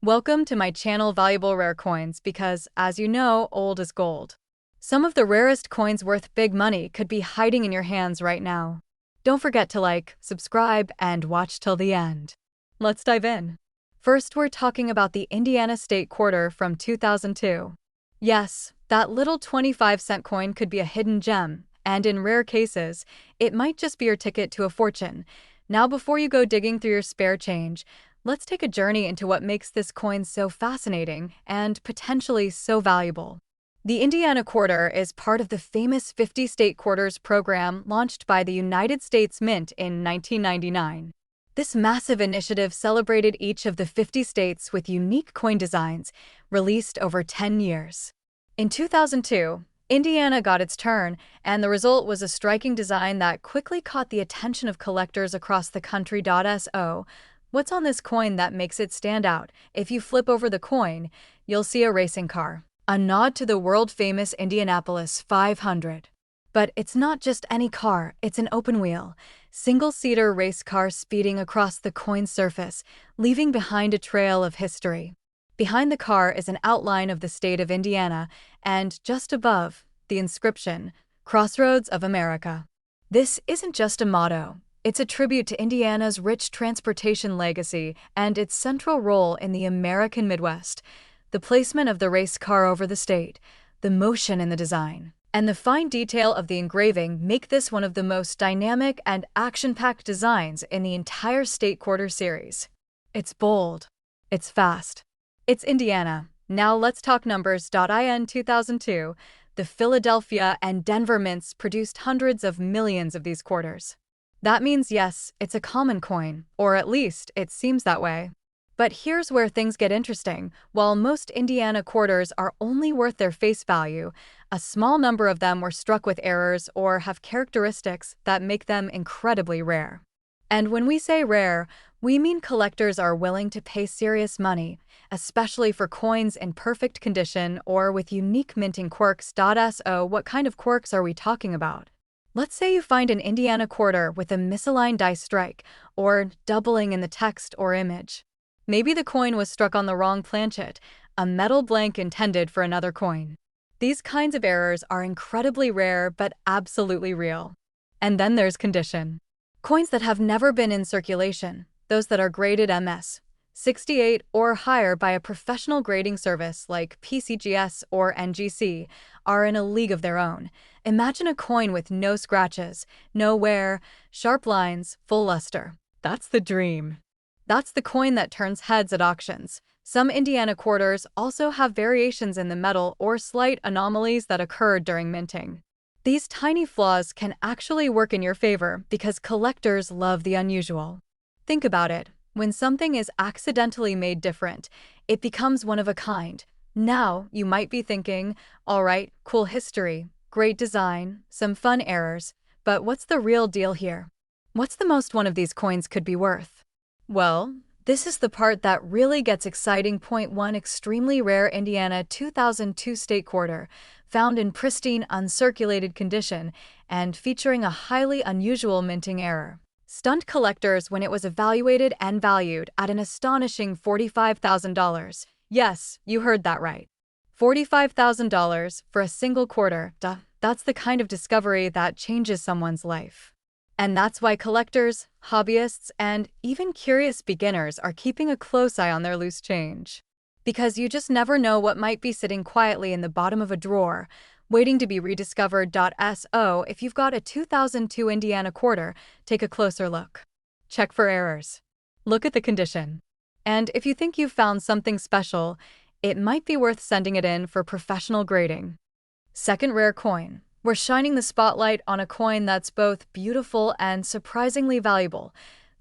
Welcome to my channel Valuable Rare Coins because, as you know, old is gold. Some of the rarest coins worth big money could be hiding in your hands right now. Don't forget to like, subscribe, and watch till the end. Let's dive in. First, we're talking about the Indiana State Quarter from 2002. Yes, that little 25-cent coin could be a hidden gem, and in rare cases, it might just be your ticket to a fortune. Now, before you go digging through your spare change, let's take a journey into what makes this coin so fascinating and potentially so valuable. The Indiana Quarter is part of the famous 50 State Quarters program launched by the United States Mint in 1999. This massive initiative celebrated each of the 50 states with unique coin designs, released over 10 years. In 2002, Indiana got its turn, and the result was a striking design that quickly caught the attention of collectors across the country. So, what's on this coin that makes it stand out? If you flip over the coin, you'll see a racing car, a nod to the world-famous Indianapolis 500. But it's not just any car, it's an open-wheel, single-seater race car speeding across the coin's surface, leaving behind a trail of history. Behind the car is an outline of the state of Indiana, and just above, the inscription, Crossroads of America. This isn't just a motto. It's a tribute to Indiana's rich transportation legacy and its central role in the American Midwest. The placement of the race car over the state, the motion in the design, and the fine detail of the engraving make this one of the most dynamic and action-packed designs in the entire State Quarter series. It's bold. It's fast. It's Indiana. Now let's talk numbers. In 2002, the Philadelphia and Denver mints produced hundreds of millions of these quarters. That means, yes, it's a common coin, or at least it seems that way. But here's where things get interesting. While most Indiana quarters are only worth their face value, a small number of them were struck with errors or have characteristics that make them incredibly rare. And when we say rare, we mean collectors are willing to pay serious money, especially for coins in perfect condition or with unique minting quirks. So, what kind of quirks are we talking about? Let's say you find an Indiana quarter with a misaligned dice strike, or doubling in the text or image. Maybe the coin was struck on the wrong planchet, a metal blank intended for another coin. These kinds of errors are incredibly rare but absolutely real. And then there's condition. Coins that have never been in circulation, those that are graded MS 68 or higher by a professional grading service like PCGS or NGC, are in a league of their own. Imagine a coin with no scratches, no wear, sharp lines, full luster. That's the dream. That's the coin that turns heads at auctions. Some Indiana quarters also have variations in the metal or slight anomalies that occurred during minting. These tiny flaws can actually work in your favor because collectors love the unusual. Think about it. When something is accidentally made different, it becomes one of a kind. Now, you might be thinking, all right, cool history, great design, some fun errors, but what's the real deal here? What's the most one of these coins could be worth? Well, this is the part that really gets exciting. Point 1, extremely rare Indiana 2002 State Quarter, found in pristine, uncirculated condition and featuring a highly unusual minting error. Stunned collectors when it was evaluated and valued at an astonishing $45,000. Yes, you heard that right. $45,000 for a single quarter. That's the kind of discovery that changes someone's life. And that's why collectors, hobbyists, and even curious beginners are keeping a close eye on their loose change. Because you just never know what might be sitting quietly in the bottom of a drawer, waiting to be rediscovered. So, if you've got a 2002 Indiana quarter, take a closer look. Check for errors. Look at the condition. And if you think you've found something special, it might be worth sending it in for professional grading. Second rare coin. We're shining the spotlight on a coin that's both beautiful and surprisingly valuable.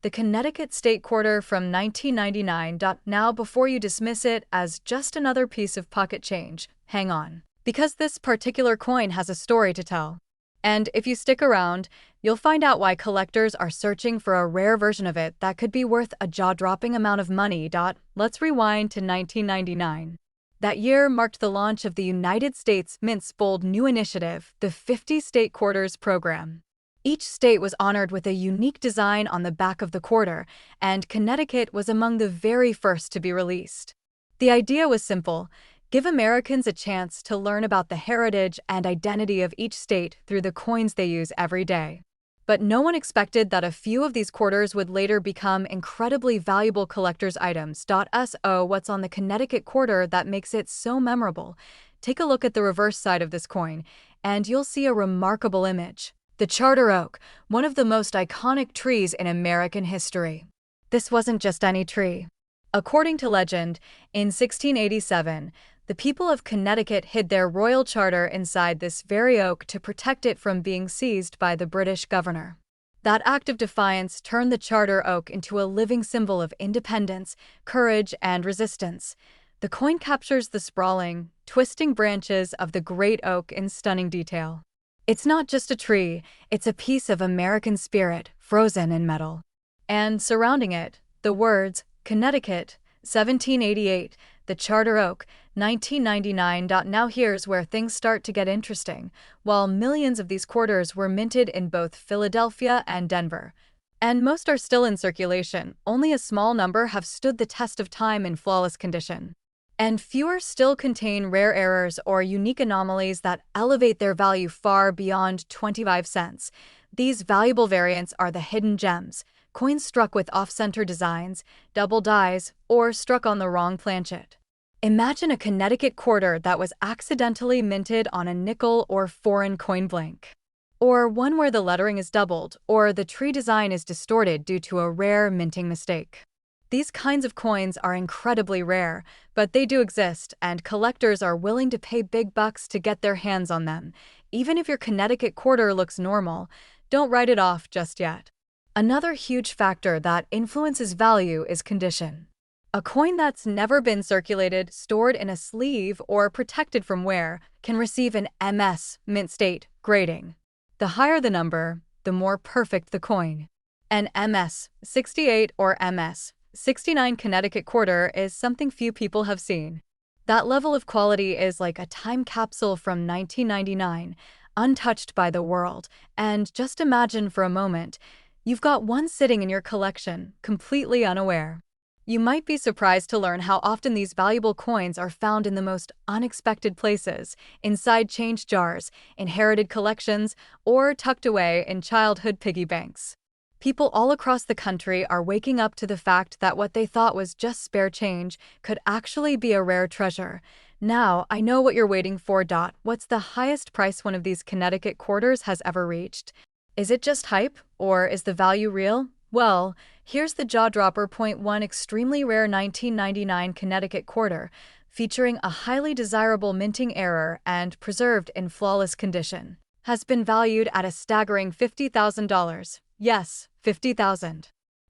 The Connecticut State Quarter from 1999. Now, before you dismiss it as just another piece of pocket change, hang on. Because this particular coin has a story to tell. And if you stick around, you'll find out why collectors are searching for a rare version of it that could be worth a jaw-dropping amount of money. Let's rewind to 1999. That year marked the launch of the United States Mint's bold new initiative, the 50 State Quarters program. Each state was honored with a unique design on the back of the quarter, and Connecticut was among the very first to be released. The idea was simple: give Americans a chance to learn about the heritage and identity of each state through the coins they use every day. But no one expected that a few of these quarters would later become incredibly valuable collector's items. So, what's on the Connecticut quarter that makes it so memorable? Take a look at the reverse side of this coin, and you'll see a remarkable image. The Charter Oak, one of the most iconic trees in American history. This wasn't just any tree. According to legend, in 1687, the people of Connecticut hid their royal charter inside this very oak to protect it from being seized by the British governor. That act of defiance turned the charter oak into a living symbol of independence, courage, and resistance. The coin captures the sprawling, twisting branches of the great oak in stunning detail. It's not just a tree, it's a piece of American spirit, frozen in metal. And surrounding it, the words, Connecticut, 1788, the Charter Oak, 1999. Now here's where things start to get interesting. While millions of these quarters were minted in both Philadelphia and Denver, and most are still in circulation, only a small number have stood the test of time in flawless condition. And fewer still contain rare errors or unique anomalies that elevate their value far beyond 25 cents. These valuable variants are the hidden gems, coins struck with off-center designs, double dies, or struck on the wrong planchet. Imagine a Connecticut quarter that was accidentally minted on a nickel or foreign coin blank. Or one where the lettering is doubled, or the tree design is distorted due to a rare minting mistake. These kinds of coins are incredibly rare, but they do exist, and collectors are willing to pay big bucks to get their hands on them. Even if your Connecticut quarter looks normal, don't write it off just yet. Another huge factor that influences value is condition. A coin that's never been circulated, stored in a sleeve, or protected from wear can receive an MS, mint state, grading. The higher the number, the more perfect the coin. An MS 68 or MS 69 Connecticut quarter is something few people have seen. That level of quality is like a time capsule from 1999, untouched by the world. And just imagine for a moment, you've got one sitting in your collection, completely unaware. You might be surprised to learn how often these valuable coins are found in the most unexpected places, inside change jars, inherited collections, or tucked away in childhood piggy banks. People all across the country are waking up to the fact that what they thought was just spare change could actually be a rare treasure. Now, I know what you're waiting for. What's the highest price one of these Connecticut quarters has ever reached? Is it just hype, or is the value real? Well, here's the jaw-dropper. One extremely rare 1999 Connecticut quarter, featuring a highly desirable minting error and preserved in flawless condition, has been valued at a staggering $50,000. Yes, $50,000.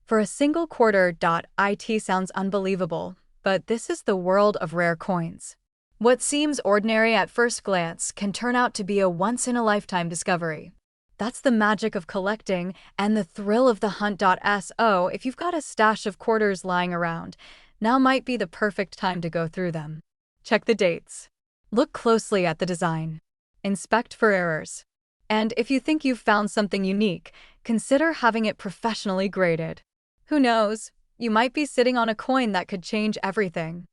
For a single quarter. It sounds unbelievable, but this is the world of rare coins. What seems ordinary at first glance can turn out to be a once-in-a-lifetime discovery. That's the magic of collecting and the thrill of the hunt. So, if you've got a stash of quarters lying around, now might be the perfect time to go through them. Check the dates. Look closely at the design. Inspect for errors. And if you think you've found something unique, consider having it professionally graded. Who knows? You might be sitting on a coin that could change everything.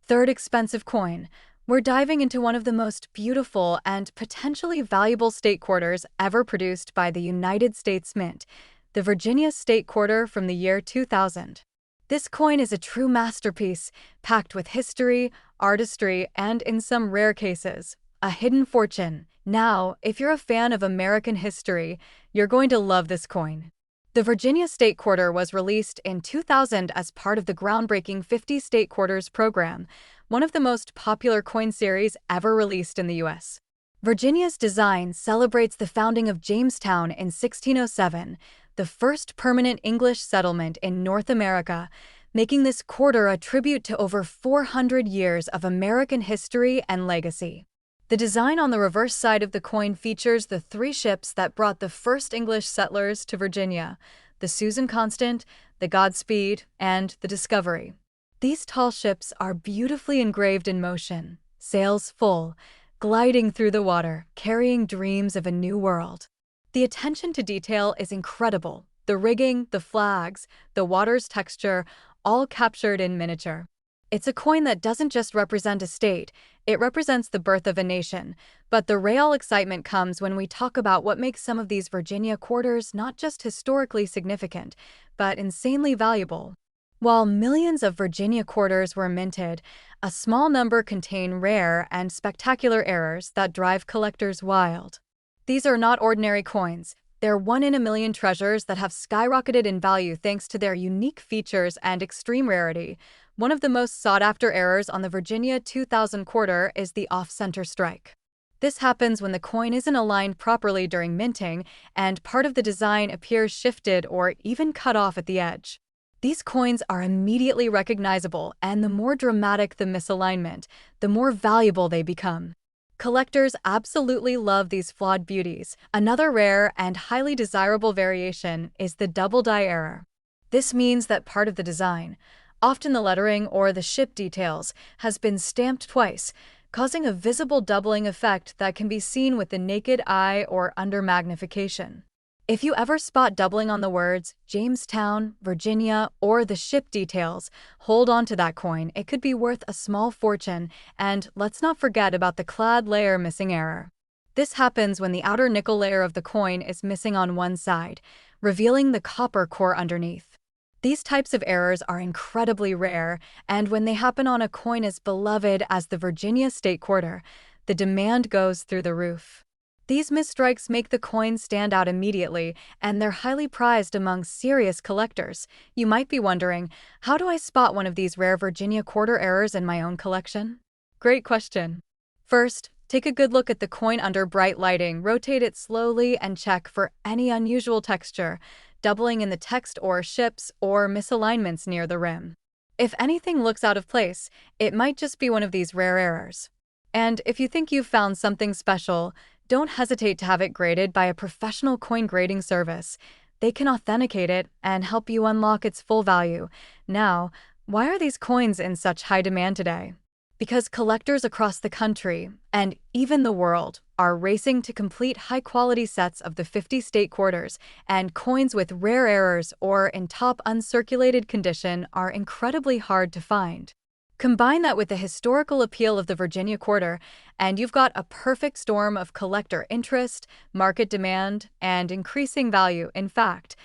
Third expensive coin. We're diving into one of the most beautiful and potentially valuable state quarters ever produced by the United States Mint, the Virginia State Quarter from the year 2000. This coin is a true masterpiece, packed with history, artistry, and in some rare cases, a hidden fortune. Now, if you're a fan of American history, you're going to love this coin. The Virginia State Quarter was released in 2000 as part of the groundbreaking 50 State Quarters program, one of the most popular coin series ever released in the U.S. Virginia's design celebrates the founding of Jamestown in 1607, the first permanent English settlement in North America, making this quarter a tribute to over 400 years of American history and legacy. The design on the reverse side of the coin features the three ships that brought the first English settlers to Virginia: the Susan Constant, the Godspeed, and the Discovery. These tall ships are beautifully engraved in motion, sails full, gliding through the water, carrying dreams of a new world. The attention to detail is incredible. The rigging, the flags, the water's texture, all captured in miniature. It's a coin that doesn't just represent a state, it represents the birth of a nation. But the real excitement comes when we talk about what makes some of these Virginia quarters not just historically significant, but insanely valuable. While millions of Virginia quarters were minted, a small number contain rare and spectacular errors that drive collectors wild. These are not ordinary coins. They're one-in-a-million treasures that have skyrocketed in value thanks to their unique features and extreme rarity. One of the most sought-after errors on the Virginia 2000 quarter is the off-center strike. This happens when the coin isn't aligned properly during minting, and part of the design appears shifted or even cut off at the edge. These coins are immediately recognizable, and the more dramatic the misalignment, the more valuable they become. Collectors absolutely love these flawed beauties. Another rare and highly desirable variation is the double die error. This means that part of the design, often the lettering or the ship details, has been stamped twice, causing a visible doubling effect that can be seen with the naked eye or under magnification. If you ever spot doubling on the words Jamestown, Virginia, or the ship details, hold on to that coin. It could be worth a small fortune. And let's not forget about the clad layer missing error. This happens when the outer nickel layer of the coin is missing on one side, revealing the copper core underneath. These types of errors are incredibly rare, and when they happen on a coin as beloved as the Virginia State Quarter, the demand goes through the roof. These misstrikes make the coins stand out immediately, and they're highly prized among serious collectors. You might be wondering, how do I spot one of these rare Virginia quarter errors in my own collection? Great question. First, take a good look at the coin under bright lighting, rotate it slowly, and check for any unusual texture, doubling in the text or ships, or misalignments near the rim. If anything looks out of place, it might just be one of these rare errors. And if you think you've found something special, don't hesitate to have it graded by a professional coin grading service. They can authenticate it and help you unlock its full value. Now, why are these coins in such high demand today? Because collectors across the country, and even the world, are racing to complete high-quality sets of the 50 state quarters, and coins with rare errors or in top uncirculated condition are incredibly hard to find. Combine that with the historical appeal of the Virginia quarter, and you've got a perfect storm of collector interest, market demand, and increasing value. In fact,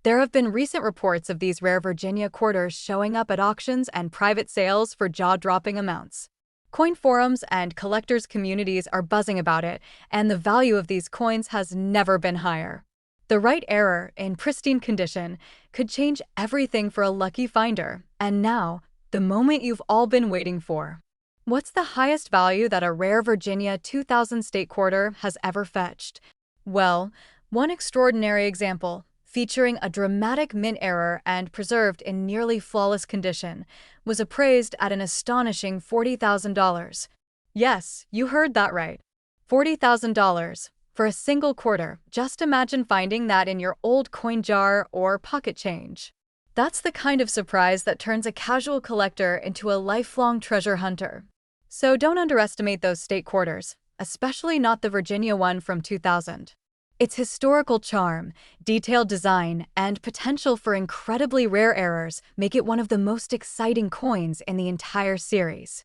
there have been recent reports of these rare Virginia quarters showing up at auctions and private sales for jaw-dropping amounts. Coin forums and collectors' communities are buzzing about it, and the value of these coins has never been higher. The right error, in pristine condition, could change everything for a lucky finder. And now, the moment you've all been waiting for. What's the highest value that a rare Virginia 2000 state quarter has ever fetched? Well, one extraordinary example, featuring a dramatic mint error and preserved in nearly flawless condition, was appraised at an astonishing $40,000. Yes, you heard that right. $40,000 for a single quarter. Just imagine finding that in your old coin jar or pocket change. That's the kind of surprise that turns a casual collector into a lifelong treasure hunter. So don't underestimate those state quarters, especially not the Virginia one from 2000. Its historical charm, detailed design, and potential for incredibly rare errors make it one of the most exciting coins in the entire series.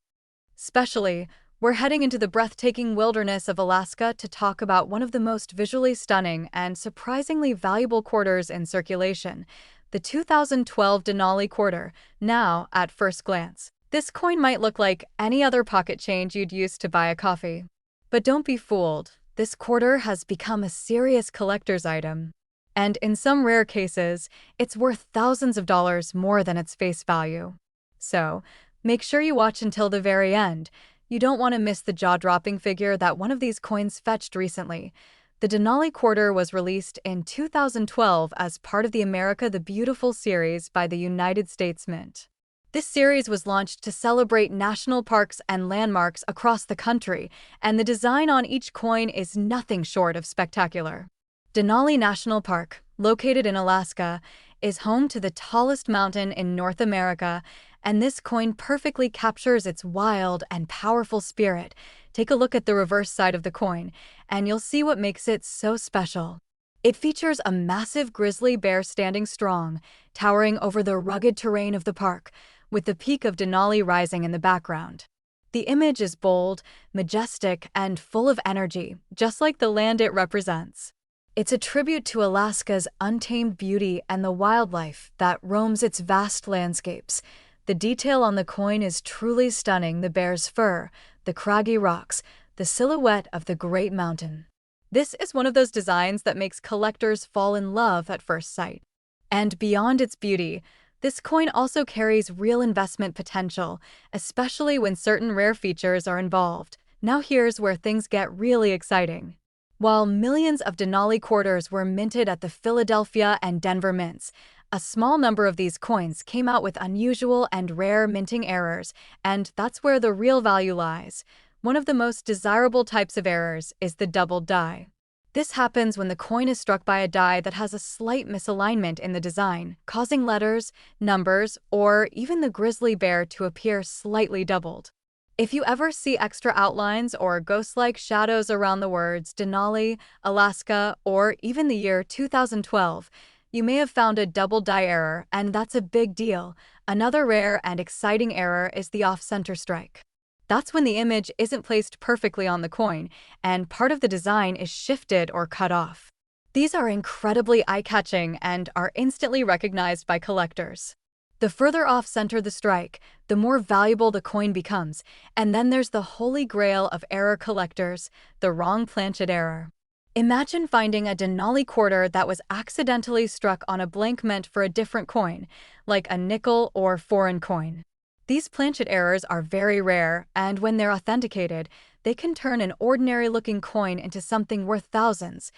Especially, we're heading into the breathtaking wilderness of Alaska to talk about one of the most visually stunning and surprisingly valuable quarters in circulation, the 2012 Denali quarter. Now, at first glance, this coin might look like any other pocket change you'd use to buy a coffee. But don't be fooled, this quarter has become a serious collector's item. And in some rare cases, it's worth thousands of dollars more than its face value. So, make sure you watch until the very end. You don't want to miss the jaw-dropping figure that one of these coins fetched recently. The Denali quarter was released in 2012 as part of the America the Beautiful series by the United States Mint. This series was launched to celebrate national parks and landmarks across the country, and the design on each coin is nothing short of spectacular. Denali National Park, located in Alaska, is home to the tallest mountain in North America, and this coin perfectly captures its wild and powerful spirit. Take a look at the reverse side of the coin, and you'll see what makes it so special. It features a massive grizzly bear standing strong, towering over the rugged terrain of the park, with the peak of Denali rising in the background. The image is bold, majestic, and full of energy, just like the land it represents. It's a tribute to Alaska's untamed beauty and the wildlife that roams its vast landscapes. The detail on the coin is truly stunning: the bear's fur, the craggy rocks, the silhouette of the Great Mountain. This is one of those designs that makes collectors fall in love at first sight. And beyond its beauty, this coin also carries real investment potential, especially when certain rare features are involved. Now here's where things get really exciting. While millions of Denali quarters were minted at the Philadelphia and Denver mints, a small number of these coins came out with unusual and rare minting errors, and that's where the real value lies. One of the most desirable types of errors is the doubled die. This happens when the coin is struck by a die that has a slight misalignment in the design, causing letters, numbers, or even the grizzly bear to appear slightly doubled. If you ever see extra outlines or ghost-like shadows around the words Denali, Alaska, or even the year 2012, you may have found a double die error, and that's a big deal. Another rare and exciting error is the off-center strike. That's when the image isn't placed perfectly on the coin, and part of the design is shifted or cut off. These are incredibly eye-catching and are instantly recognized by collectors. The further off-center the strike, the more valuable the coin becomes, and then there's the holy grail of error collectors, the wrong planchet error. Imagine finding a Denali quarter that was accidentally struck on a blank meant for a different coin, like a nickel or foreign coin. These planchet errors are very rare, and when they're authenticated, they can turn an ordinary-looking coin into something worth thousands.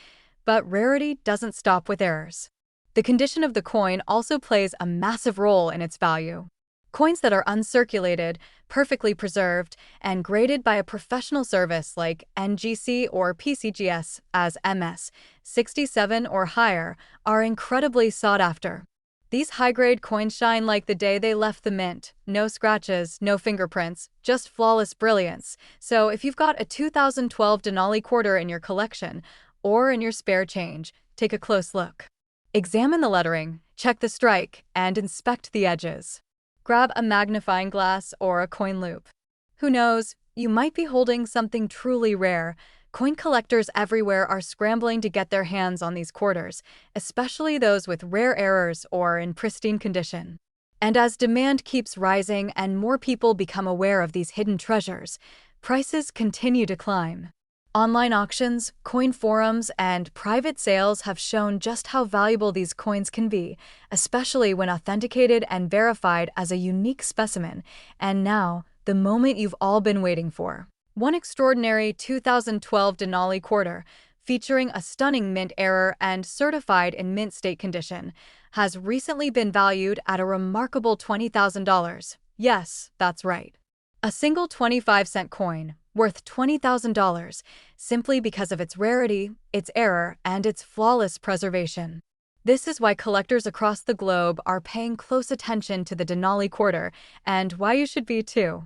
But rarity doesn't stop with errors. The condition of the coin also plays a massive role in its value. Coins that are uncirculated, perfectly preserved, and graded by a professional service like NGC or PCGS as MS 67 or higher are incredibly sought after. These high-grade coins shine like the day they left the mint. No scratches, no fingerprints, just flawless brilliance. So if you've got a 2012 Denali quarter in your collection, or in your spare change, take a close look. Examine the lettering, check the strike, and inspect the edges. Grab a magnifying glass or a coin loupe. Who knows, you might be holding something truly rare. Coin collectors everywhere are scrambling to get their hands on these quarters, especially those with rare errors or in pristine condition. And as demand keeps rising and more people become aware of these hidden treasures, prices continue to climb. Online auctions, coin forums, and private sales have shown just how valuable these coins can be, especially when authenticated and verified as a unique specimen. And now, the moment you've all been waiting for. One extraordinary 2012 Denali quarter, featuring a stunning mint error and certified in mint state condition, has recently been valued at a remarkable $20,000. Yes, that's right. A single 25-cent coin, worth $20,000, simply because of its rarity, its error, and its flawless preservation. This is why collectors across the globe are paying close attention to the Denali quarter, and why you should be too.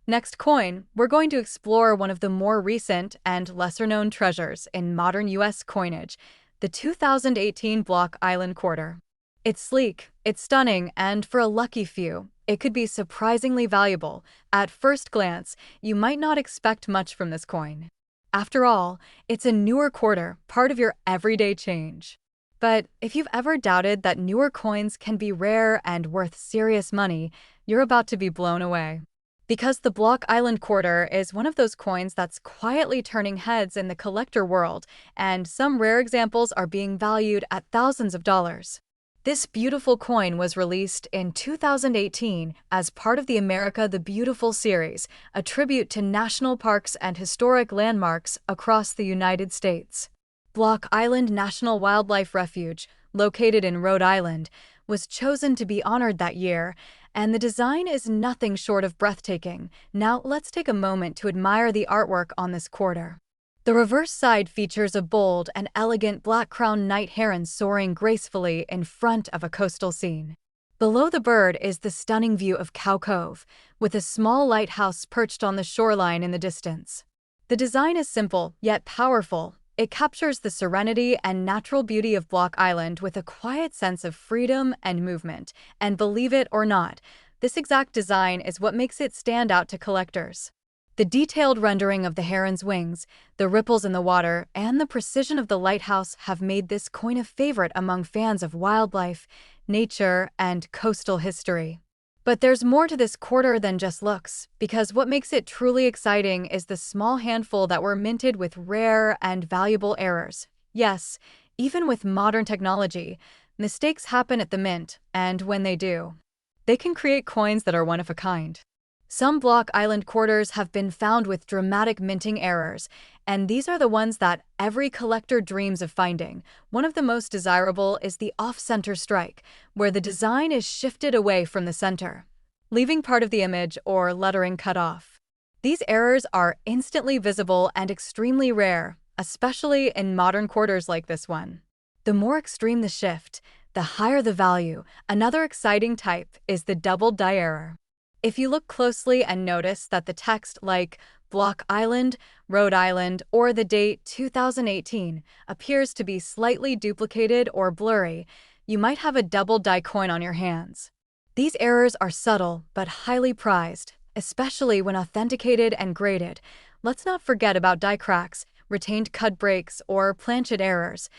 Next coin, we're going to explore one of the more recent and lesser-known treasures in modern U.S. coinage, the 2018 Block Island quarter. It's sleek, it's stunning, and for a lucky few, it could be surprisingly valuable. At first glance, you might not expect much from this coin. After all, it's a newer quarter, part of your everyday change. But if you've ever doubted that newer coins can be rare and worth serious money, you're about to be blown away. Because the Block Island quarter is one of those coins that's quietly turning heads in the collector world, and some rare examples are being valued at thousands of dollars. This beautiful coin was released in 2018 as part of the America the Beautiful series, a tribute to national parks and historic landmarks across the United States. Block Island National Wildlife Refuge, located in Rhode Island, was chosen to be honored that year, and the design is nothing short of breathtaking. Now let's take a moment to admire the artwork on this quarter. The reverse side features a bold and elegant black-crowned night heron soaring gracefully in front of a coastal scene. Below the bird is the stunning view of Cow Cove, with a small lighthouse perched on the shoreline in the distance. The design is simple, yet powerful. It captures the serenity and natural beauty of Block Island with a quiet sense of freedom and movement. And believe it or not, This exact design is what makes it stand out to collectors. The detailed rendering of the heron's wings, the ripples in the water, and the precision of the lighthouse have made this coin a favorite among fans of wildlife, nature, and coastal history. But there's more to this quarter than just looks, because what makes it truly exciting is the small handful that were minted with rare and valuable errors. Yes, even with modern technology, mistakes happen at the mint, and when they do, they can create coins that are one of a kind. Some Block Island quarters have been found with dramatic minting errors, and these are the ones that every collector dreams of finding. One of the most desirable is the off-center strike, where the design is shifted away from the center, leaving part of the image or lettering cut off. These errors are instantly visible and extremely rare, especially in modern quarters like this one. The more extreme the shift, the higher the value. Another exciting type is the double die error. If you look closely and notice that the text like Block Island, Rhode Island, or the date 2018 appears to be slightly duplicated or blurry, you might have a double die coin on your hands. These errors are subtle but highly prized, especially when authenticated and graded. Let's not forget about die cracks, retained cut breaks, or planchet errors.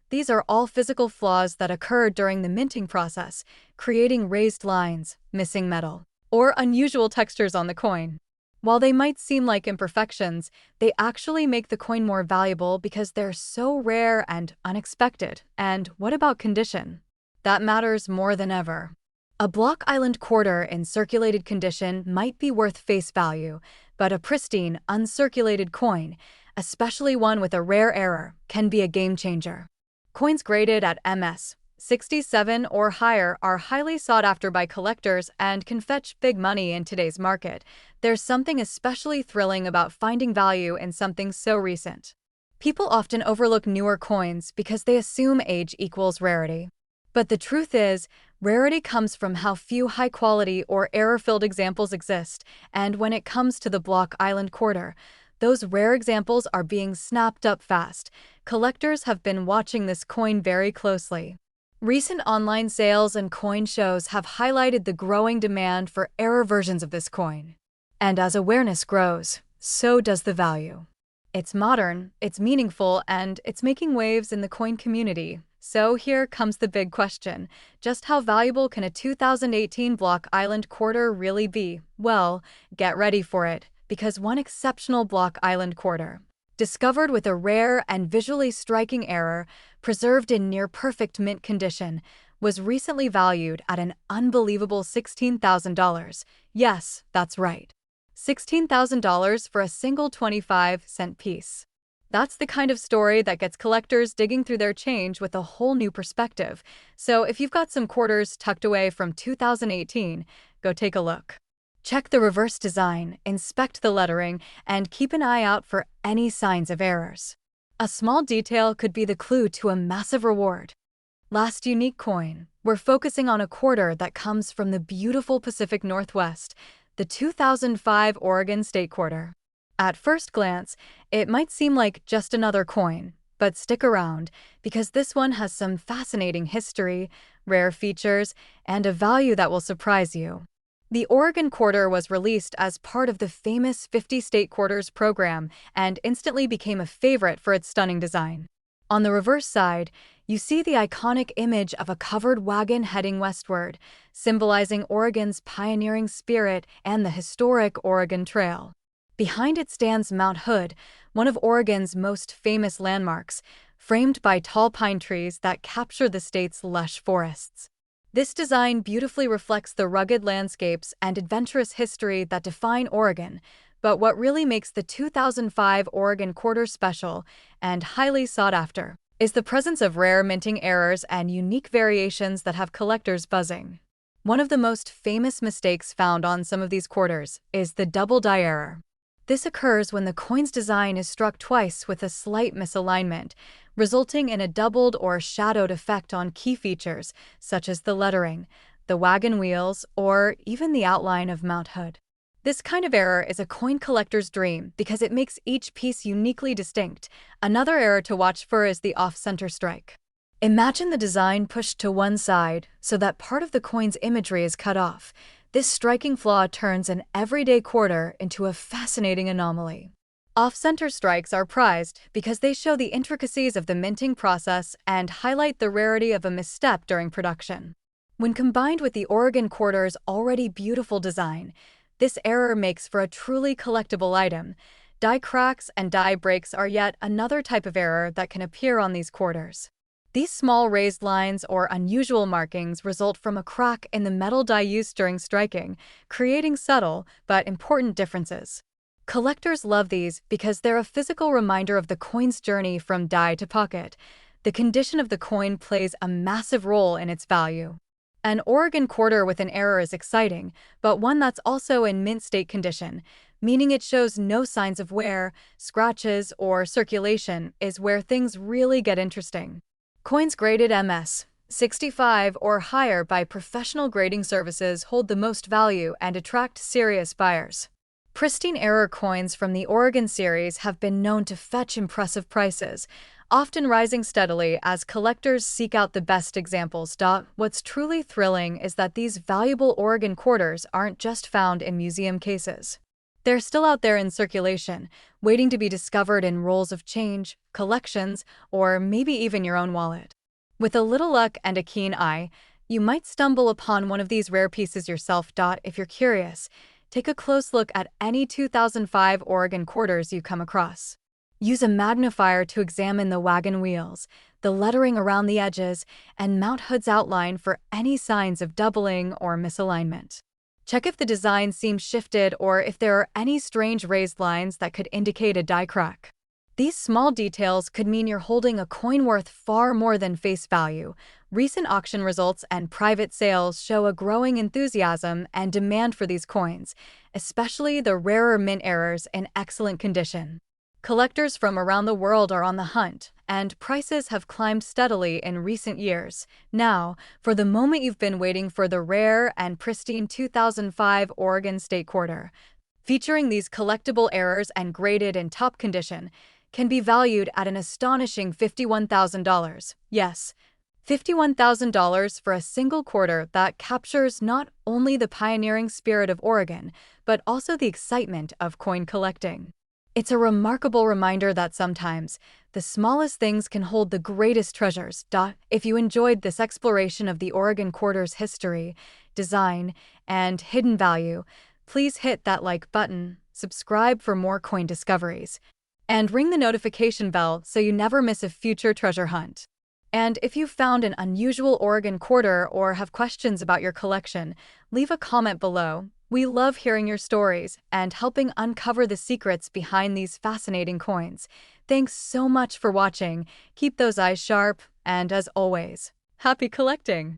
These are all physical flaws that occur during the minting process, creating raised lines, missing metal, or unusual textures on the coin. While they might seem like imperfections, they actually make the coin more valuable because they're so rare and unexpected. And what about condition? That matters more than ever. A Block Island quarter in circulated condition might be worth face value, but a pristine, uncirculated coin, especially one with a rare error, can be a game changer. Coins graded at MS 67 or higher are highly sought after by collectors and can fetch big money in today's market. There's something especially thrilling about finding value in something so recent. People often overlook newer coins because they assume age equals rarity. But the truth is, rarity comes from how few high-quality or error-filled examples exist, and when it comes to the Block Island quarter, those rare examples are being snapped up fast. Collectors have been watching this coin very closely. Recent online sales and coin shows have highlighted the growing demand for error versions of this coin. And as awareness grows, so does the value. It's modern, it's meaningful, and it's making waves in the coin community. So here comes the big question. Just how valuable can a 2018 Block Island quarter really be? Well, get ready for it, because one exceptional Block Island quarter, discovered with a rare and visually striking error, preserved in near-perfect mint condition, was recently valued at an unbelievable $16,000. Yes, that's right. $16,000 for a single 25-cent piece. That's the kind of story that gets collectors digging through their change with a whole new perspective. So if you've got some quarters tucked away from 2018, go take a look. Check the reverse design, inspect the lettering, and keep an eye out for any signs of errors. A small detail could be the clue to a massive reward. Last unique coin, we're focusing on a quarter that comes from the beautiful Pacific Northwest, the 2005 Oregon State Quarter. At first glance, it might seem like just another coin, but stick around, because this one has some fascinating history, rare features, and a value that will surprise you. The Oregon Quarter was released as part of the famous 50 State Quarters program and instantly became a favorite for its stunning design. On the reverse side, you see the iconic image of a covered wagon heading westward, symbolizing Oregon's pioneering spirit and the historic Oregon Trail. Behind it stands Mount Hood, one of Oregon's most famous landmarks, framed by tall pine trees that capture the state's lush forests. This design beautifully reflects the rugged landscapes and adventurous history that define Oregon, but what really makes the 2005 Oregon Quarter special and highly sought after is the presence of rare minting errors and unique variations that have collectors buzzing. One of the most famous mistakes found on some of these quarters is the double die error. This occurs when the coin's design is struck twice with a slight misalignment, resulting in a doubled or shadowed effect on key features such as the lettering, the wagon wheels, or even the outline of Mount Hood. This kind of error is a coin collector's dream because it makes each piece uniquely distinct. Another error to watch for is the off-center strike. Imagine the design pushed to one side so that part of the coin's imagery is cut off. This striking flaw turns an everyday quarter into a fascinating anomaly. Off-center strikes are prized because they show the intricacies of the minting process and highlight the rarity of a misstep during production. When combined with the Oregon quarter's already beautiful design, this error makes for a truly collectible item. Die cracks and die breaks are yet another type of error that can appear on these quarters. These small raised lines or unusual markings result from a crack in the metal die used during striking, creating subtle but important differences. Collectors love these because they're a physical reminder of the coin's journey from die to pocket. The condition of the coin plays a massive role in its value. An Oregon quarter with an error is exciting, but one that's also in mint state condition, meaning it shows no signs of wear, scratches, or circulation, is where things really get interesting. Coins graded MS 65 or higher by professional grading services hold the most value and attract serious buyers. Pristine error coins from the Oregon series have been known to fetch impressive prices, often rising steadily as collectors seek out the best examples. What's truly thrilling is that these valuable Oregon quarters aren't just found in museum cases. They're still out there in circulation, waiting to be discovered in rolls of change, collections, or maybe even your own wallet. With a little luck and a keen eye, you might stumble upon one of these rare pieces yourself. If you're curious, take a close look at any 2005 Oregon quarters you come across. Use a magnifier to examine the wagon wheels, the lettering around the edges, and Mount Hood's outline for any signs of doubling or misalignment. Check if the design seems shifted or if there are any strange raised lines that could indicate a die crack. These small details could mean you're holding a coin worth far more than face value. Recent auction results and private sales show a growing enthusiasm and demand for these coins, especially the rarer mint errors in excellent condition. Collectors from around the world are on the hunt, and prices have climbed steadily in recent years. Now, for the moment you've been waiting for, the rare and pristine 2005 Oregon State Quarter, featuring these collectible errors and graded in top condition, can be valued at an astonishing $51,000. Yes, $51,000 for a single quarter that captures not only the pioneering spirit of Oregon, but also the excitement of coin collecting. It's a remarkable reminder that sometimes the smallest things can hold the greatest treasures. If you enjoyed this exploration of the Oregon quarter's history, design, and hidden value, please hit that like button, subscribe for more coin discoveries, and ring the notification bell so you never miss a future treasure hunt. And if you found an unusual Oregon quarter or have questions about your collection, leave a comment below. We love hearing your stories and helping uncover the secrets behind these fascinating coins. Thanks so much for watching. Keep those eyes sharp, and as always, happy collecting!